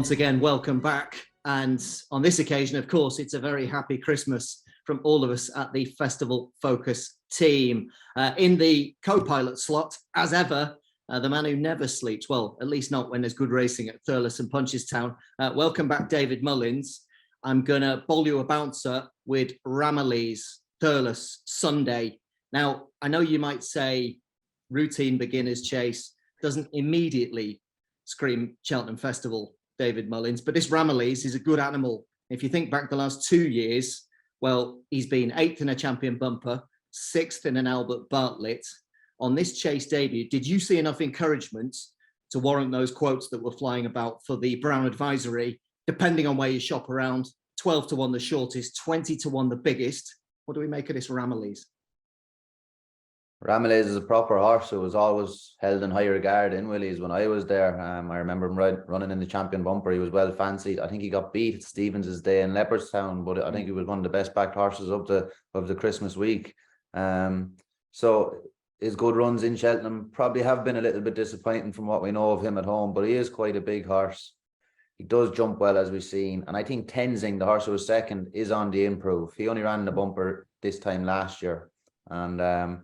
once again, welcome back. And on this occasion, of course, it's a very happy Christmas from all of us at the Festival Focus team. In the co-pilot slot, as ever, the man who never sleeps, well, at least not when there's good racing at Thurles and Punchestown. Welcome back, David Mullins. I'm going to bowl you a bouncer with Ramalis, Thurles, Sunday. Now, I know you might say routine beginner's chase doesn't immediately scream Cheltenham Festival, David Mullins, but this Ramalis is a good animal. If you think back the last 2 years, well, he's been 8th in a champion bumper, 6th in an Albert Bartlett. On this chase debut, did you see enough encouragement to warrant those quotes that were flying about for the Brown Advisory, depending on where you shop around? 12 to 1 the shortest, 20 to 1 the biggest. What do we make of this Ramalis? Ramalis is a proper horse who was always held in high regard in Willie's when I was there. I remember him running in the champion bumper. He was well fancied. I think he got beat at Stevens' day in Leopardstown, but I think he was one of the best backed horses of the Christmas week. So his good runs in Cheltenham probably have been a little bit disappointing from what we know of him at home, but he is quite a big horse. He does jump well, as we've seen. And I think Tenzing, the horse who was second, is on the improve. He only ran the bumper this time last year. And I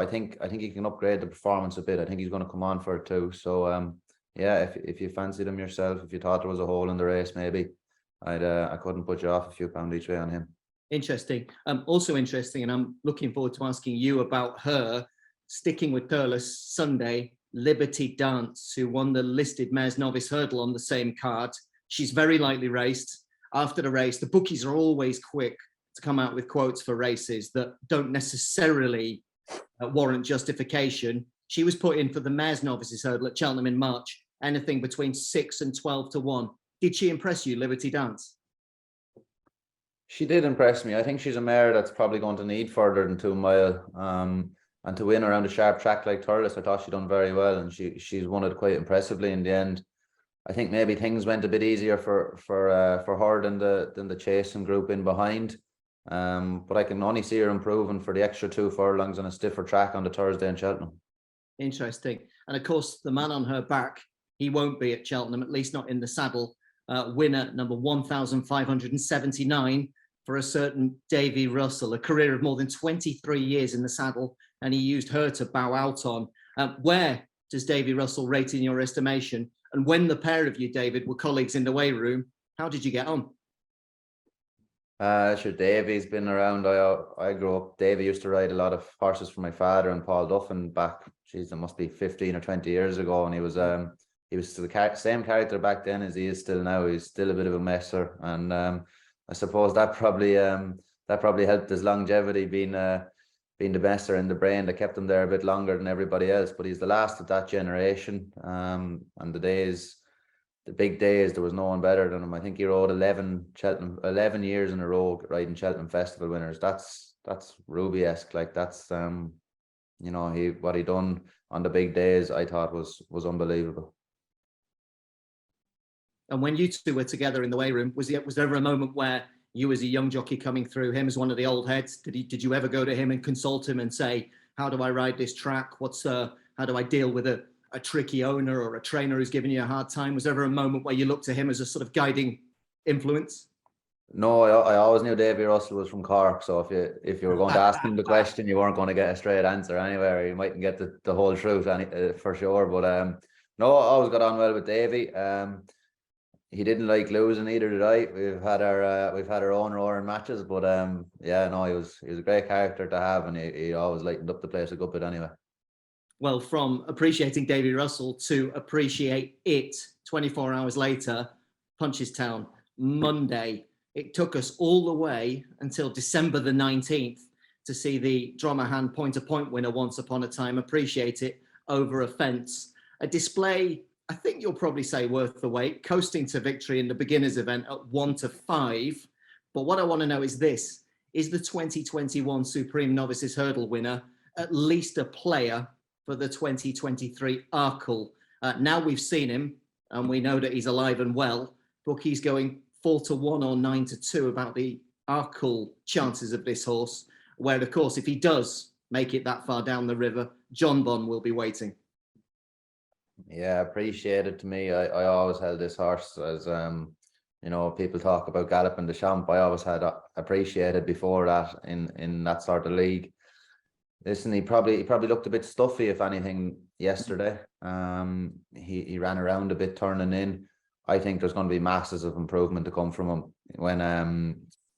think he can upgrade the performance a bit. I think he's going to come on for it too. So if you fancied him yourself, if you thought there was a hole in the race, maybe I couldn't put you off a few pound each way on him. Interesting. Also interesting, and I'm looking forward to asking you about her. Sticking with Thurles Sunday, Liberty Dance, who won the listed Mares Novice Hurdle on the same card. She's very lightly raced. After the race, the bookies are always quick to come out with quotes for races that don't necessarily warrant justification. She was put in for the Mares Novices Hurdle at Cheltenham in March, anything between 6 and 12 to 1. Did she impress you, Liberty Dance? She did impress me. I think she's a mare that's probably going to need further than 2 mile. And to win around a sharp track like Thurles, I thought she'd done very well, and she's won it quite impressively in the end. I think maybe things went a bit easier for her than the chasing group in behind. But I can only see her improving for the extra 2 furlongs on a stiffer track on the Thursday in Cheltenham. Interesting. And of course, the man on her back, he won't be at Cheltenham, at least not in the saddle. Winner number 1,579 for a certain Davy Russell, a career of more than 23 years in the saddle, and he used her to bow out on. Where does Davy Russell rate in your estimation? And when the pair of you, David, were colleagues in the weigh room, how did you get on? Sure, Davy's been around. I grew up. Davy used to ride a lot of horses for my father and Paul Duffin back. Geez, it must be 15 or 20 years ago, and he was the same character back then as he is still now. He's still a bit of a messer, and I suppose that probably helped his longevity, being the messer in the brain that kept him there a bit longer than everybody else. But he's the last of that generation, and the big days, there was no one better than him. I think he rode 11 years in a row riding Cheltenham Festival winners. That's Ruby-esque. Like, that's what he done on the big days, I thought was unbelievable. And when you two were together in the weigh room, was there ever a moment where you, as a young jockey coming through, him as one of the old heads, did you ever go to him and consult him and say, how do I ride this track? How do I deal with a tricky owner or a trainer who's giving you a hard time? Was there ever a moment where you looked to him as a sort of guiding influence? No, I always knew Davy Russell was from Cork, so if you were going to ask him the question, you weren't going to get a straight answer anywhere. You mightn't get the whole truth for sure. But no, I always got on well with Davy. He didn't like losing, either did I. We've had our own roaring matches, but he was a great character to have, and he always lightened up the place a good bit anyway. Well, from appreciating Davy Russell to appreciate it 24 hours later, Punchestown, Monday. It took us all the way until December the 19th to see the Dromahan point-to-point winner once upon a time, appreciate it, over a fence. A display, I think you'll probably say, worth the wait, coasting to victory in the beginners event at 1 to 5. But what I want to know is this: is the 2021 Supreme Novices Hurdle winner at least a player for the 2023 Arkle? Now we've seen him and we know that he's alive and well. Bookies going 4 to 1 or 9 to 2 about the Arkle chances of this horse, where of course if he does make it that far down the river, John Bon will be waiting. Yeah, appreciated to me. I always held this horse as people talk about Galopin Des Champs. I always had appreciated before that in that sort of league. Listen, he probably looked a bit stuffy, if anything, yesterday. He ran around a bit turning in. I think there's going to be masses of improvement to come from him.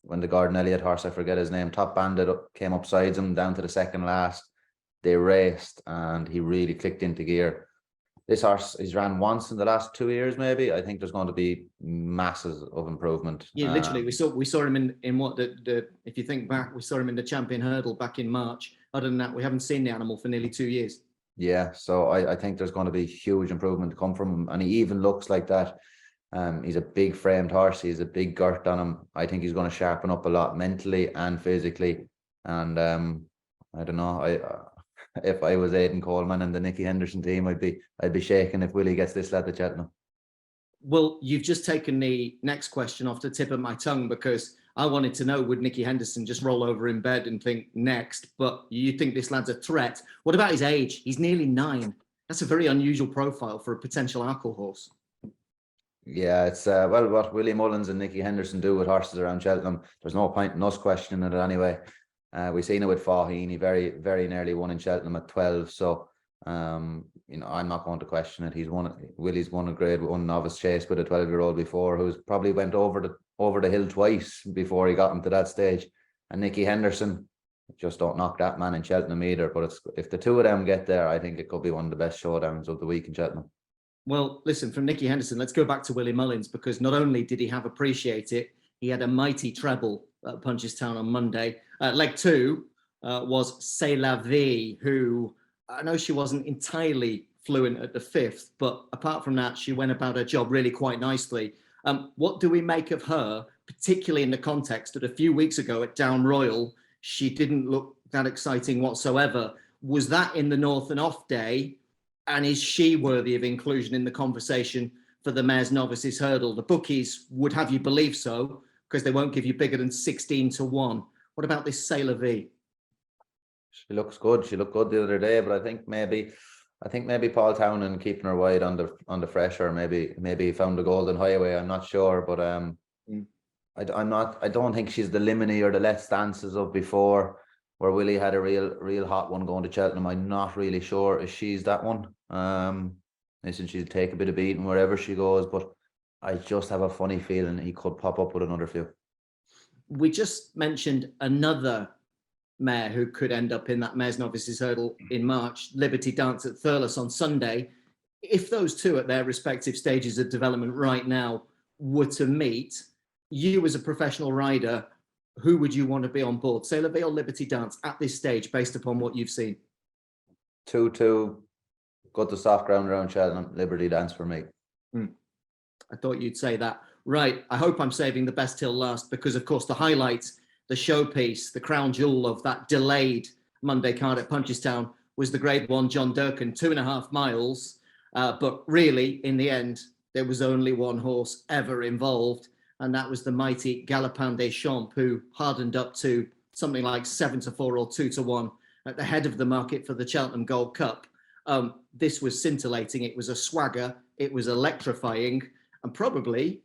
When the Gordon Elliott horse, I forget his name, Top Bandit came up sides him down to the second last. They raced and he really clicked into gear. This horse, he's ran once in the last 2 years, maybe. I think there's going to be masses of improvement. Yeah, literally, we saw him in what the if you think back, we saw him in the Champion Hurdle back in March. Other than that, we haven't seen the animal for nearly 2 years. Yeah, so I think there's going to be huge improvement to come from him, and he even looks like that. He's a big framed horse. He's a big girth on him. I think he's going to sharpen up a lot mentally and physically. And I don't know. If I was Aidan Coleman and the Nicky Henderson team, I'd be shaking if Willie gets this lad to Cheltenham. Well, you've just taken the next question off the tip of my tongue, because I wanted to know, would Nicky Henderson just roll over in bed and think next? But you think this lad's a threat. What about his age? He's nearly 9. That's a very unusual profile for a potential Arkle horse. Yeah, it's what Willie Mullins and Nicky Henderson do with horses around Cheltenham. There's no point in us questioning it anyway. We've seen it with Faheen. He very, very nearly won in Cheltenham at 12. So, I'm not going to question it. Willie's won a Grade 1 Novice Chase with a 12-year-old before, who's probably went over the hill twice before he got into that stage. And Nicky Henderson, just don't knock that man in Cheltenham either. But if the two of them get there, I think it could be one of the best showdowns of the week in Cheltenham. Well, listen, from Nicky Henderson, let's go back to Willie Mullins, because not only did he have appreciateit, he had a mighty treble at Punchestown on Monday. Leg 2 was Saylavee, who I know she wasn't entirely fluent at the 5th, but apart from that, she went about her job really quite nicely. What do we make of her, particularly in the context that a few weeks ago at Down Royal, she didn't look that exciting whatsoever? Was that in the North and Off day? And is she worthy of inclusion in the conversation for the Mares Novices Hurdle? The bookies would have you believe so, because they won't give you bigger than 16-1. What about this Saylavee? She looks good. She looked good the other day, but I think maybe Paul Townend keeping her wide on the fresher. Maybe he found the golden highway. I'm not sure, but I don't think she's the Limini or the Let's Dances of before, where Willie had a real hot one going to Cheltenham. I'm not really sure if she's that one. Listen, she'll take a bit of beating wherever she goes, but I just have a funny feeling he could pop up with another few. We just mentioned another mare who could end up in that Mares Novices Hurdle in March, Liberty Dance at Thurles on Sunday. If those two at their respective stages of development right now were to meet, you as a professional rider, who would you want to be on board, Saylavee or Liberty Dance at this stage, based upon what you've seen? 2-2, got the soft ground around Cheltenham, Liberty Dance for me. I thought you'd say that. Right, I hope I'm saving the best till last, because of course the highlight, the showpiece, the crown jewel of that delayed Monday card at Punchestown was the Grade 1 John Durkan, 2.5 miles. But really, in the end, there was only one horse ever involved, and that was the mighty Galopin Des Champs, who hardened up to something like 7-4 or 2-1 at the head of the market for the Cheltenham Gold Cup. This was scintillating. It was a swagger. It was electrifying. And probably,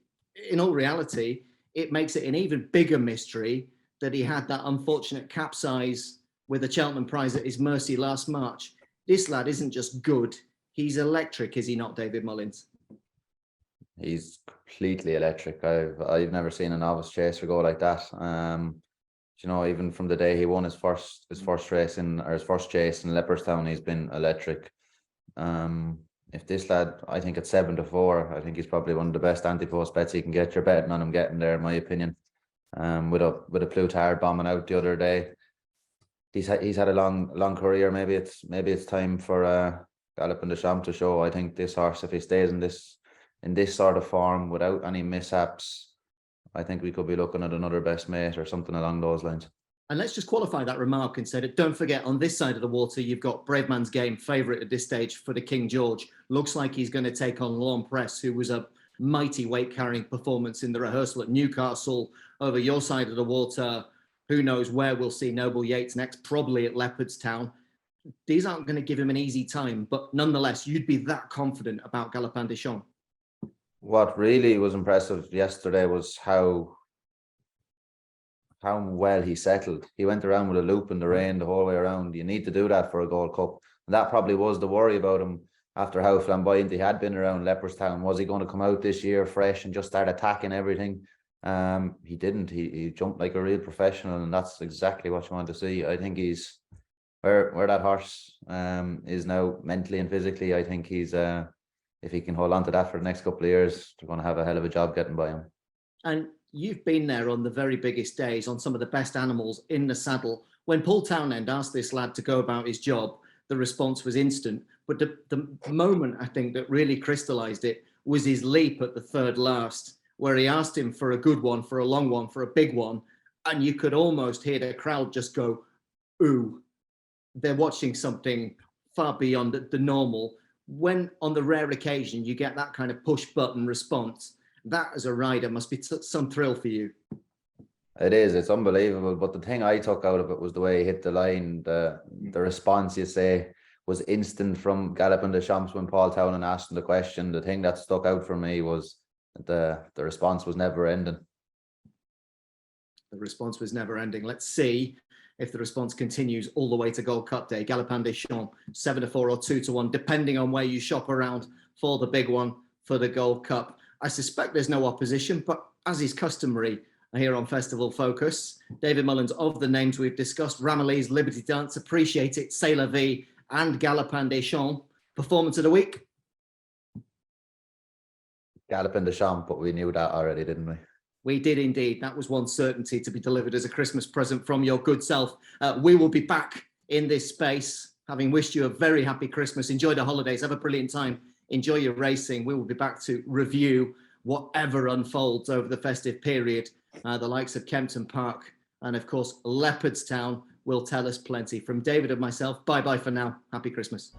in all reality, it makes it an even bigger mystery that he had that unfortunate capsize with the Cheltenham prize at his mercy last March. This lad isn't just good. He's electric, is he not, David Mullins? He's completely electric. I've never seen a novice chaser go like that. Even from the day he won his first race his first chase in Leopardstown, he's been electric. If this lad, I think at 7-4, I think he's probably one of the best anti-post bets you can get. You're betting on him getting there, in my opinion. With a Plutard bombing out the other day, he's had a long career. Maybe it's time for Galopin Des Champs to show. I think this horse, if he stays in this sort of form without any mishaps, I think we could be looking at another best mate or something along those lines. And let's just qualify that remark and say that don't forget, on this side of the water, you've got Brave Man's Game, favourite at this stage for the King George. Looks like he's going to take on Lawn Press, who was a mighty weight-carrying performance in the rehearsal at Newcastle. Over your side of the water, who knows where we'll see Noble Yates next, probably at Leopardstown. these aren't going to give him an easy time, but nonetheless, you'd be that confident about Galopin Des Champs. What really was impressive yesterday was how well he settled. He went around with a loop in the rein the whole way around. You need to do that for a Gold Cup. And that probably was the worry about him after how flamboyant he had been around Leopardstown. Was he going to come out this year fresh and just start attacking everything? He didn't. He jumped like a real professional, and that's exactly what you want to see. I think he's where that horse is now mentally and physically. I think he's if he can hold on to that for the next couple of years, they're going to have a hell of a job getting by him. And you've been there on the very biggest days, on some of the best animals in the saddle. When Paul Townend asked this lad to go about his job, the response was instant. But the moment, I think, that really crystallised it was his leap at the third last, where he asked him for a good one, for a long one, for a big one. And you could almost hear the crowd just go, ooh, they're watching something far beyond the normal. When on the rare occasion you get that kind of push button response, that as a rider must be some thrill for you. It is. It's unbelievable. But the thing I took out of it was the way he hit the line. The response, you say, was instant from Galopin Des Champs when Paul Townend asked him the question. The thing that stuck out for me was the response was never ending. The response was never ending. Let's see if the response continues all the way to Gold Cup Day. Galopin Des Champs, 7-4 or 2-1, depending on where you shop around for the big one, for the Gold Cup. I suspect there's no opposition, but as is customary here on Festival Focus, David Mullins, of the names we've discussed, Ramalis, Liberty Dance, Appreciateit, Saylavee, and Galopin Des Champs. Performance of the week? Galopin Des Champs, but we knew that already, didn't we? We did indeed. That was one certainty to be delivered as a Christmas present from your good self. We will be back in this space, having wished you a very happy Christmas. Enjoy the holidays. Have a brilliant time. Enjoy your racing. We will be back to review whatever unfolds over the festive period. The likes of Kempton Park and, of course, Leopardstown will tell us plenty. From David and myself, bye-bye for now. Happy Christmas.